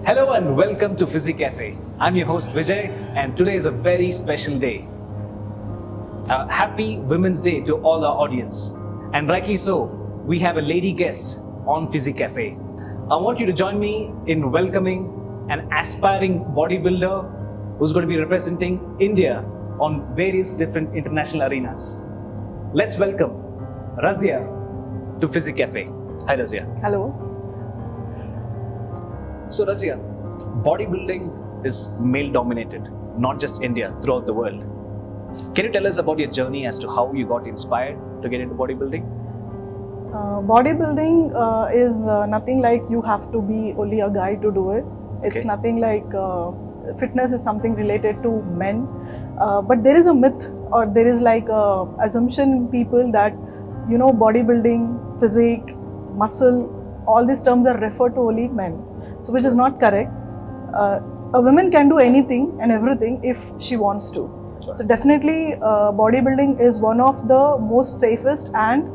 Hello and welcome to Physique Cafe. I'm your host Vijay, and today is a very special day. Happy Women's Day to all our audience. And rightly so, we have a lady guest on Physique Cafe. I want you to join me in welcoming an aspiring bodybuilder who's going to be representing India on various different international arenas. Let's welcome Razia to Physique Cafe. Hi Razia. Hello. So Razia, bodybuilding is male dominated, not just India, throughout the world. Can you tell us about your journey as to how you got inspired to get into bodybuilding? Bodybuilding is nothing like you have to be only a guy to do it. It's Okay. nothing like fitness is something related to men. But there is a myth or there is like a assumption in people that, bodybuilding, physique, muscle, all these terms are referred to only men. So which is not correct. A woman can do anything and everything if she wants to. Sure. So definitely bodybuilding is one of the most safest and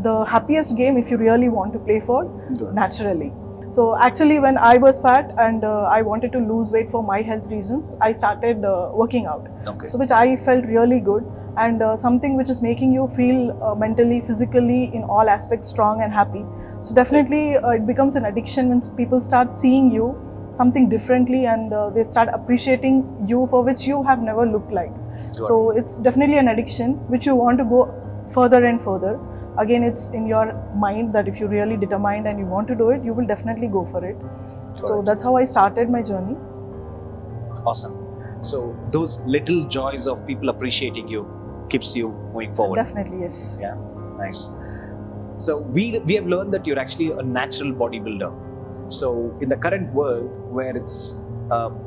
the happiest game if you really want to play for Good. naturally. So actually when I was fat and I wanted to lose weight for my health reasons, I started working out. Okay. So which I felt really good and something which is making you feel mentally, physically in all aspects strong and happy. So definitely it becomes an addiction when people start seeing you something differently and they start appreciating you for which you have never looked like. Got So it's definitely an addiction which you want to go further and further. Again, it's in your mind that if you really determined and you want to do it, you will definitely go for it. So Correct. that's how I started my journey. Awesome. So those little joys of people appreciating you keeps you moving forward. Definitely, yes. Yeah, nice. So we have learned that you're actually a natural bodybuilder. So in the current world where it's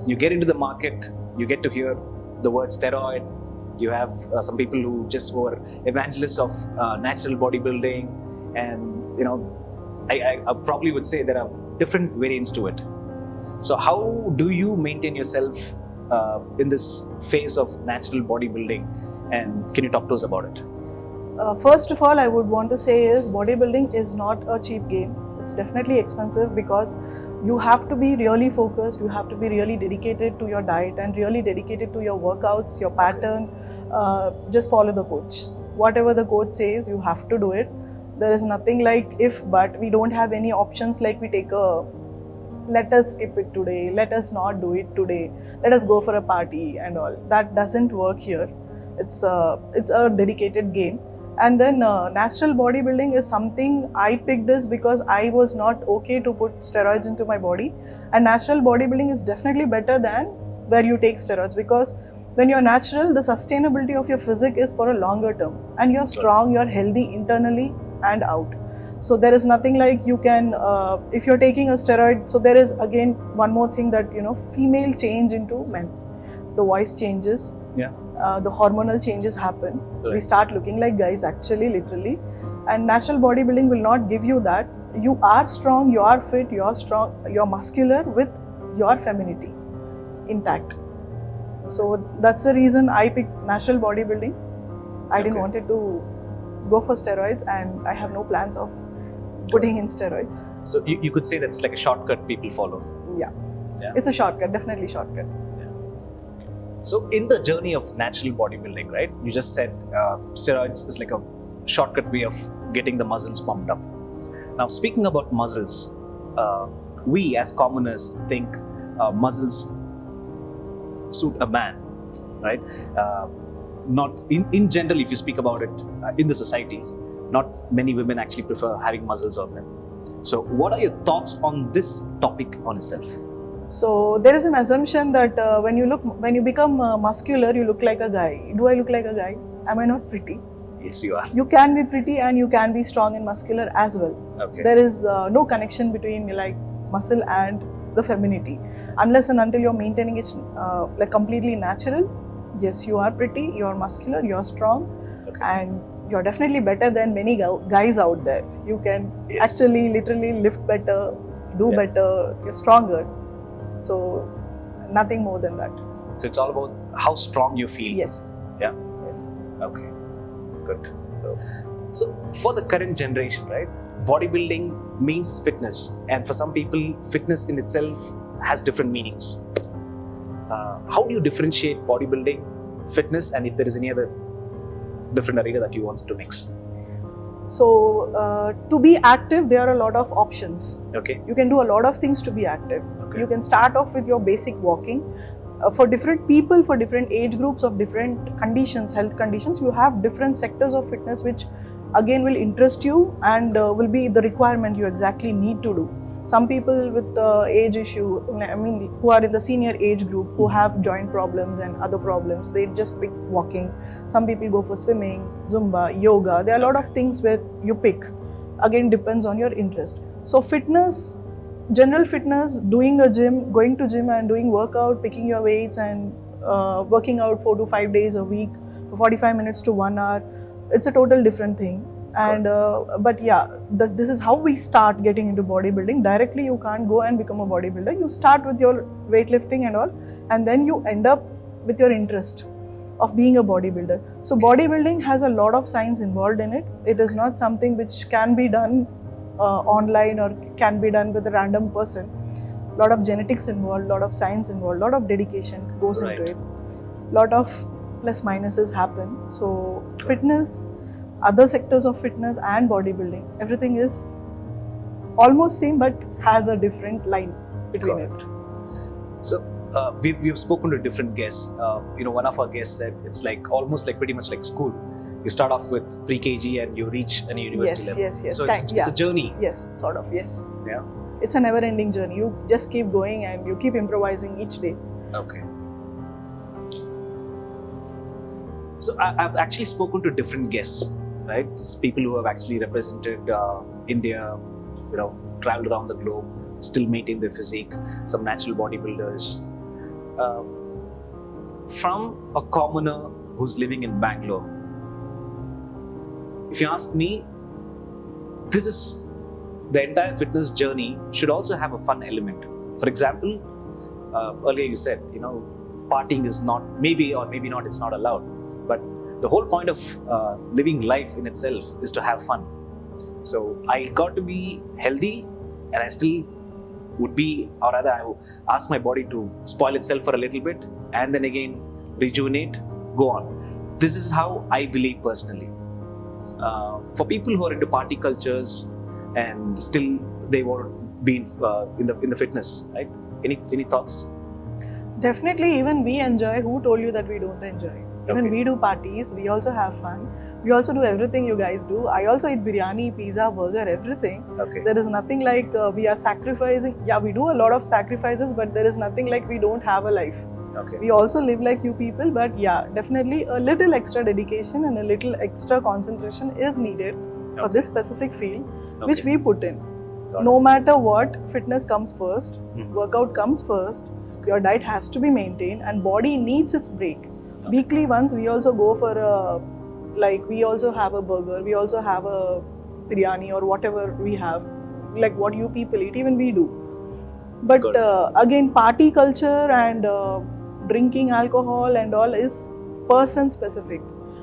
you get into the market, you get to hear the word steroid. You have some people who just were evangelists of natural bodybuilding, and I probably would say there are different variants to it. So how do you maintain yourself in this phase of natural bodybuilding, and can you talk to us about it? First of all, I would want to say is bodybuilding is not a cheap game. It's definitely expensive because you have to be really focused, you have to be really dedicated to your diet and really dedicated to your workouts, your pattern. Just follow the coach. Whatever the coach says, you have to do it. There is nothing like if, but we don't have any options like we take let us skip it today, let us not do it today, let us go for a party and all. That doesn't work here. It's a dedicated game. And then natural bodybuilding is something I picked is because I was not okay to put steroids into my body. And natural bodybuilding is definitely better than where you take steroids, because when you're natural, the sustainability of your physique is for a longer term. And you're strong, you're healthy internally and out. So there is nothing like you can, if you're taking a steroid, so there is again one more thing that, female change into men. The voice changes. Yeah. The hormonal changes happen. Correct. We start looking like guys actually, literally. And natural bodybuilding will not give you that. You are strong, you are fit, you are strong, you're muscular with your femininity intact. So that's the reason I picked natural bodybuilding. I didn't Okay. want it to go for steroids and I have no plans of putting in steroids. So you could say that's like a shortcut people follow. Yeah. Yeah. It's a shortcut, definitely shortcut. So in the journey of natural bodybuilding, right? You just said steroids is like a shortcut way of getting the muscles pumped up. Now, speaking about muscles, we as commoners think muscles suit a man, right? Not in general, if you speak about it in the society, not many women actually prefer having muscles on them. So what are your thoughts on this topic on itself? So there is an assumption that when you become muscular, you look like a guy. Do I look like a guy? Am I not pretty? Yes, you are. You can be pretty and you can be strong and muscular as well. Okay. There is no connection between like muscle and the femininity. Unless and until you're maintaining it like completely natural, yes, you are pretty, you're muscular, you're strong, Okay. and you're definitely better than many guys out there. You can Yes. actually literally lift better, do Yeah. better, you're stronger. So nothing more than that. So it's all about how strong you feel. Yes. Yeah. Yes. Okay. Good. So for the current generation, right? Bodybuilding means fitness, and for some people, fitness in itself has different meanings. How do you differentiate bodybuilding, fitness, and if there is any other different arena that you want to mix? So to be active, there are a lot of options. Okay. You can do a lot of things to be active. Okay. You can start off with your basic walking. For different people, for different age groups of different conditions, health conditions, you have different sectors of fitness which again will interest you and will be the requirement you exactly need to do. Some people with age issue, who are in the senior age group, who have joint problems and other problems, they just pick walking. Some people go for swimming, Zumba, yoga. There are a lot of things where you pick. Again, depends on your interest. So fitness, general fitness, doing a gym, going to gym and doing workout, picking your weights and working out 4 to 5 days a week for 45 minutes to 1 hour, it's a total different thing. And but yeah, this is how we start getting into bodybuilding. Directly you can't go and become a bodybuilder. You start with your weightlifting and all, and then you end up with your interest of being a bodybuilder. So bodybuilding has a lot of science involved in it. It is not something which can be done online or can be done with a random person. A lot of genetics involved, a lot of science involved, a lot of dedication goes into it. A lot of plus minuses happen. So fitness, other sectors of fitness and bodybuilding, everything is almost same but has a different line between it. So we've spoken to different guests. One of our guests said it's like almost like pretty much like school. You start off with pre-KG and you reach a university level. Yes. So it's a journey. Yes, sort of, yes. Yeah. It's a never-ending journey. You just keep going and you keep improvising each day. Okay. So I've actually spoken to different guests, right? Just people who have actually represented India, traveled around the globe, still maintain their physique, some natural bodybuilders. From a commoner who's living in Bangalore, if you ask me, the entire fitness journey should also have a fun element. For example, earlier you said, partying is not, maybe or maybe not, it's not allowed. But the whole point of living life in itself is to have fun. So I got to be healthy, and I still would be, or rather I would ask my body to spoil itself for a little bit and then again rejuvenate, go on. This is how I believe personally. For people who are into party cultures and still they want to be in the fitness, right? Any thoughts? Definitely, even we enjoy. Who told you that we don't enjoy? Even we do parties, we also have fun. We also do everything you guys do. I also eat biryani, pizza, burger, everything. Okay. There is nothing like we are sacrificing. Yeah, we do a lot of sacrifices, but there is nothing like we don't have a life. Okay. We also live like you people, but yeah, definitely a little extra dedication and a little extra concentration is needed for this specific field, which we put in. No matter what, fitness comes first, workout comes first, your diet has to be maintained and body needs its break. Weekly once we also go for we also have a burger, we also have a biryani or whatever we have, like what you people eat, even we do. But again, party culture and drinking alcohol and all is person specific.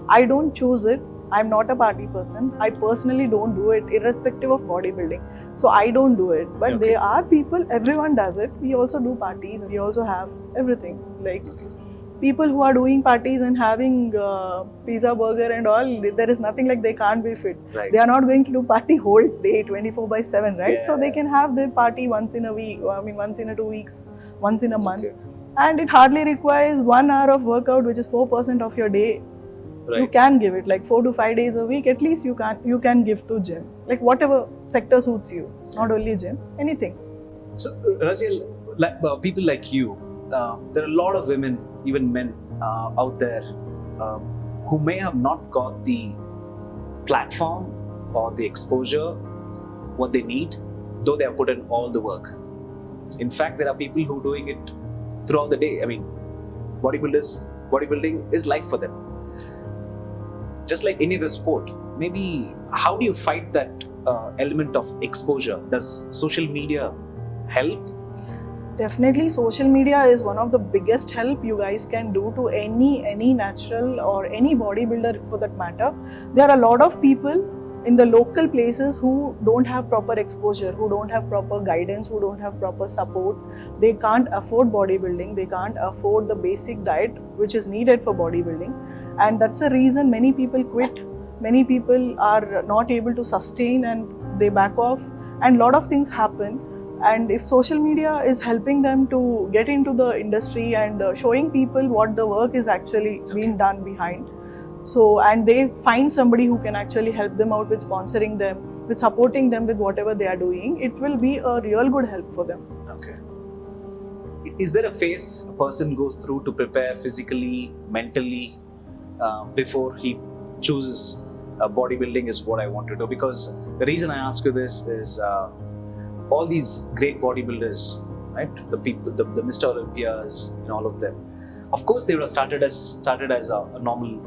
I don't choose it. I'm not a party person. I personally don't do it irrespective of bodybuilding. So I don't do it. But there are people, everyone does it. We also do parties. We also have everything. Like people who are doing parties and having pizza, burger and all, there is nothing like they can't be fit. Right. They are not going to do party whole day 24/7, right? Yeah. So they can have their party once in a week, once in 2 weeks, once in a month. And it hardly requires 1 hour of workout, which is 4% of your day. Right. You can give it like 4 to 5 days a week. At least you can give to gym, like whatever sector suits you. Not only gym, anything. So Raziel, people like you, there are a lot of women, even men out there who may have not got the platform or the exposure what they need, though they have put in all the work. In fact, there are people who are doing it throughout the day. I mean, bodybuilding is life for them. Just like any other sport, maybe how do you fight that element of exposure? Does social media help? Definitely, social media is one of the biggest help you guys can do to any natural or any bodybuilder for that matter. There are a lot of people in the local places who don't have proper exposure, who don't have proper guidance, who don't have proper support, they can't afford bodybuilding, they can't afford the basic diet which is needed for bodybuilding. And that's the reason many people quit, many people are not able to sustain and they back off, and lot of things happen. And if social media is helping them to get into the industry and showing people what the work is actually being done behind, so and they find somebody who can actually help them out with sponsoring them, with supporting them with whatever they are doing, it will be a real good help for them. Okay. Is there a phase a person goes through to prepare physically, mentally, before he chooses bodybuilding is what I want to do? Because the reason I ask you this is all these great bodybuilders, right? The people, the Mr. Olympias, and all of them. Of course, they were started as a normal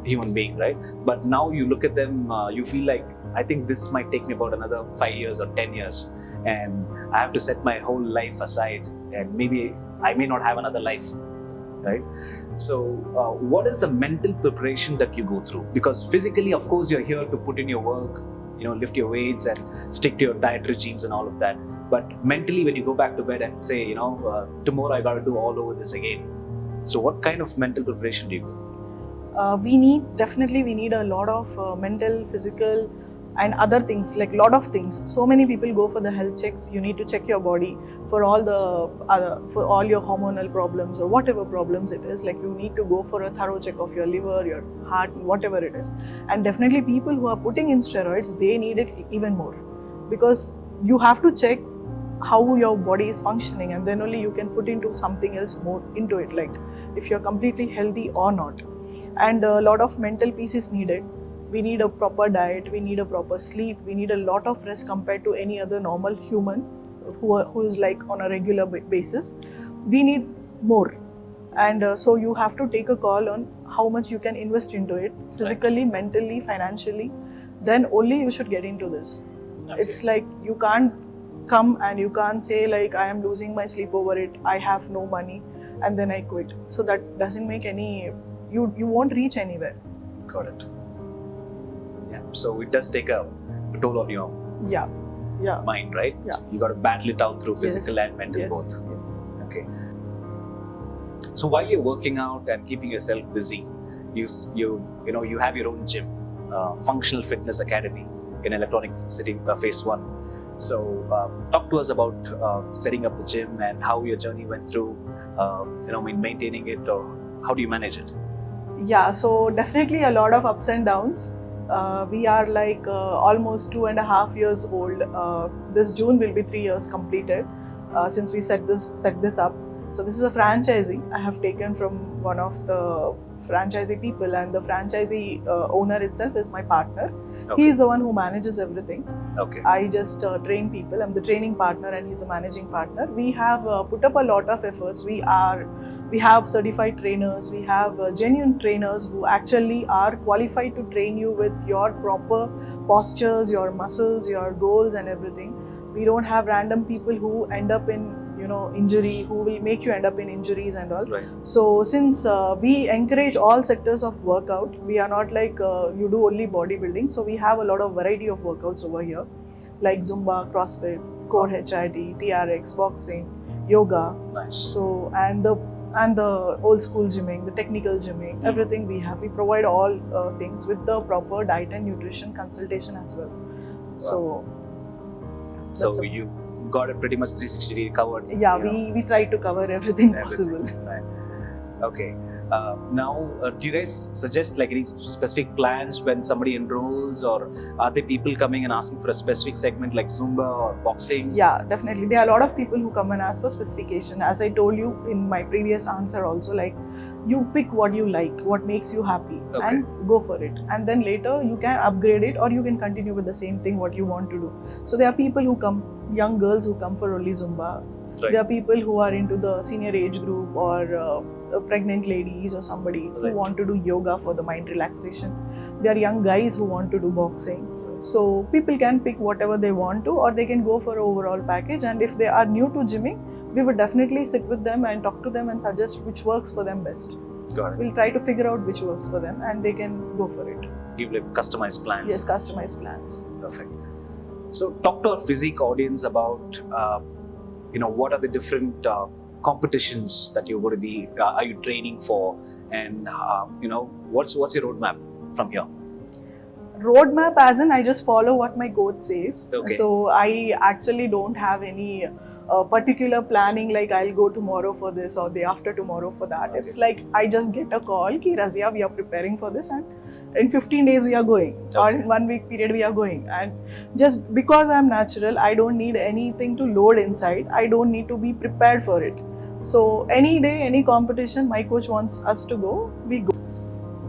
human being, right? But now you look at them, you feel like, I think this might take me about another 5 years or 10 years, and I have to set my whole life aside, and maybe I may not have another life, right? So what is the mental preparation that you go through? Because physically, of course, you're here to put in your work, lift your weights and stick to your diet regimes and all of that. But mentally, when you go back to bed and say, tomorrow I got to do all over this again. So what kind of mental preparation do you do? We need a lot of mental, physical and other things, like lot of things. So many people go for the health checks. You need to check your body for all your hormonal problems or whatever problems it is. Like you need to go for a thorough check of your liver, your heart, whatever it is. And definitely people who are putting in steroids, they need it even more, because you have to check how your body is functioning, and then only you can put into something else more into it, like if you're completely healthy or not. And a lot of mental peace is needed. We need a proper diet, we need a proper sleep, we need a lot of rest compared to any other normal human who is like on a regular basis. We need more. And so you have to take a call on how much you can invest into it, physically, mentally, financially. Then only you should get into this. Okay. It's like you can't come and you can't say like, I am losing my sleep over it, I have no money, and then I quit. So that doesn't make any, you won't reach anywhere. Got it. Yeah. So it does take a toll on your mind, right? Yeah. You got to battle it out through physical and mental both. Yes. Okay. So while you're working out and keeping yourself busy, you have your own gym, Functional Fitness Academy in Electronic City, Phase 1. So talk to us about setting up the gym and how your journey went through, in maintaining it, or how do you manage it? Yeah, so definitely a lot of ups and downs. We are like almost 2.5 years old. This June will be 3 years completed since we set this up. So this is a franchisee I have taken from one of the franchisee people, and the franchisee owner itself is my partner. Okay. He is the one who manages everything. Okay. I just train people. I'm the training partner and he's the managing partner. We have put up a lot of efforts. We have certified trainers. We have genuine trainers who actually are qualified to train you with your proper postures, your muscles, your goals and everything. We don't have random people who end up in injury, who will make you end up in injuries and all. Right. So since we encourage all sectors of workout, we are not like you do only bodybuilding. So we have a lot of variety of workouts over here, like Zumba, CrossFit, Core HIIT, TRX, boxing, yoga. Nice. So and the old school gymming, the technical gymming, everything we have. We provide all things with the proper diet and nutrition consultation as well. Wow. So you got it pretty much 360 covered. Yeah, we try to cover everything possible. Right. Okay. Now, do you guys suggest like any specific plans when somebody enrolls, or are there people coming and asking for a specific segment like Zumba or boxing? Yeah, definitely. There are a lot of people who come and ask for specification. As I told you in my previous answer also, like you pick what you like, what makes you happy, and go for it. And then later you can upgrade it, or you can continue with the same thing what you want to do. So there are people who come, young girls who come for only Zumba. Right. There are people who are into the senior age group, or pregnant ladies, or somebody who want to do yoga for the mind relaxation. There are young guys who want to do boxing. So people can pick whatever they want to, or they can go for an overall package. And if they are new to gymming, we would definitely sit with them and talk to them and suggest which works for them best. Got it. We'll try to figure out which works for them and they can go for it. Give like customized plans. Yes, customized plans. Perfect. So, talk to our physique audience about, what are the different competitions that you're going to be, are you training for, and what's your roadmap from here? Roadmap as in I just follow what my coach says. Okay. So I actually don't have any particular planning like I'll go tomorrow for this or day after tomorrow for that. Okay. It's like I just get a call ki Razia, we are preparing for this and in 15 days we are going, or Okay. in 1 week period we are going. And just because I'm natural, I don't need anything to load inside. I don't need to be prepared for it. So any day, any competition, my coach wants us to go, we go.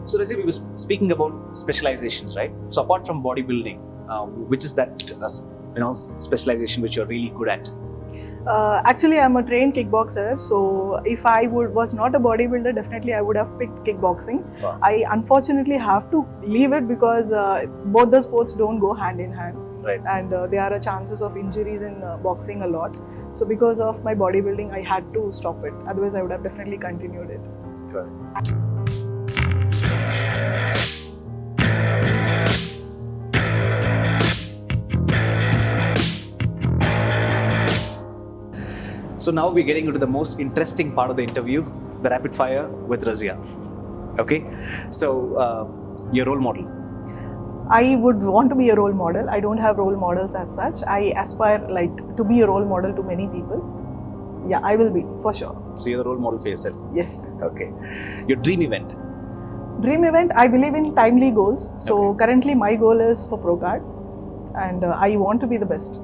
So, Razia, we were speaking about specializations, right? So, apart from bodybuilding, which is that specialization which you're really good at? Actually, I'm a trained kickboxer. So if I was not a bodybuilder, definitely I would have picked kickboxing. Wow. I unfortunately have to leave it because both the sports don't go hand in hand. Right. And there are chances of injuries in boxing a lot. So because of my bodybuilding, I had to stop it. Otherwise, I would have definitely continued it. Good. So now we're getting into the most interesting part of the interview, the rapid fire with Razia. Okay, so your role model. I would want to be a role model. I don't have role models as such. I aspire to be a role model to many people. Yeah, I will be for sure. So you're the role model for yourself. Yes. Okay. Your dream event. Dream event, I believe in timely goals. So Okay. currently my goal is for ProCard and I want to be the best.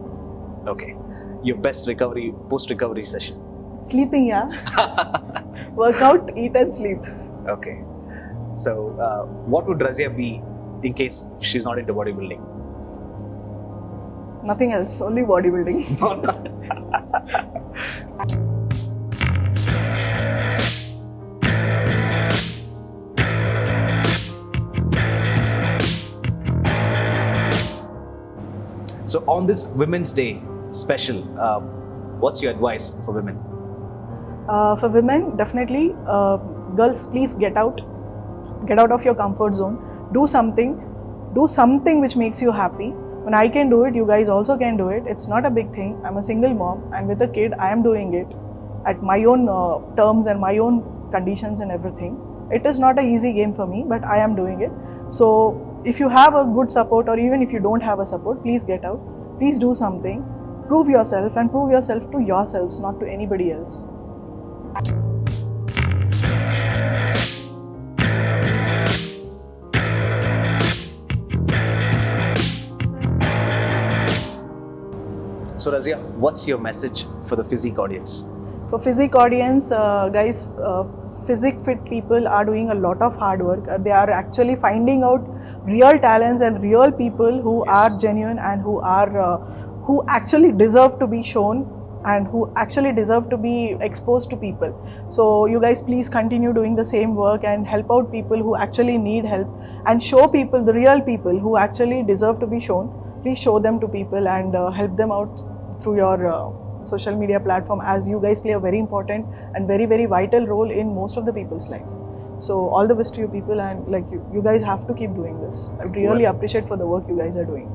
Okay. Your best post-recovery session. Sleeping, yeah. Workout, eat and sleep. Okay. So what would Razia be in case she's not into bodybuilding? Nothing else, only bodybuilding. So on this Women's Day special, what's your advice for women? For women, definitely, girls, please get out of your comfort zone. Do something which makes you happy. When I can do it, you guys also can do it. It's not a big thing. I'm a single mom and with a kid, I am doing it at my own terms and my own conditions and everything. It is not an easy game for me, but I am doing it. So if you have a good support or even if you don't have a support, please get out. Please do something. Prove yourself and prove yourself to yourselves, not to anybody else. So Razia, what's your message for the physique audience? For physique audience, guys, physique fit people are doing a lot of hard work. They are actually finding out real talents and real people who Yes. are genuine and who actually deserve to be shown and who actually deserve to be exposed to people. So you guys please continue doing the same work and help out people who actually need help and show people, the real people who actually deserve to be shown. Please show them to people and help them out through your social media platform, as you guys play a very important and very, very vital role in most of the people's lives. So all the best to you people, and you guys have to keep doing this. I really appreciate for the work you guys are doing.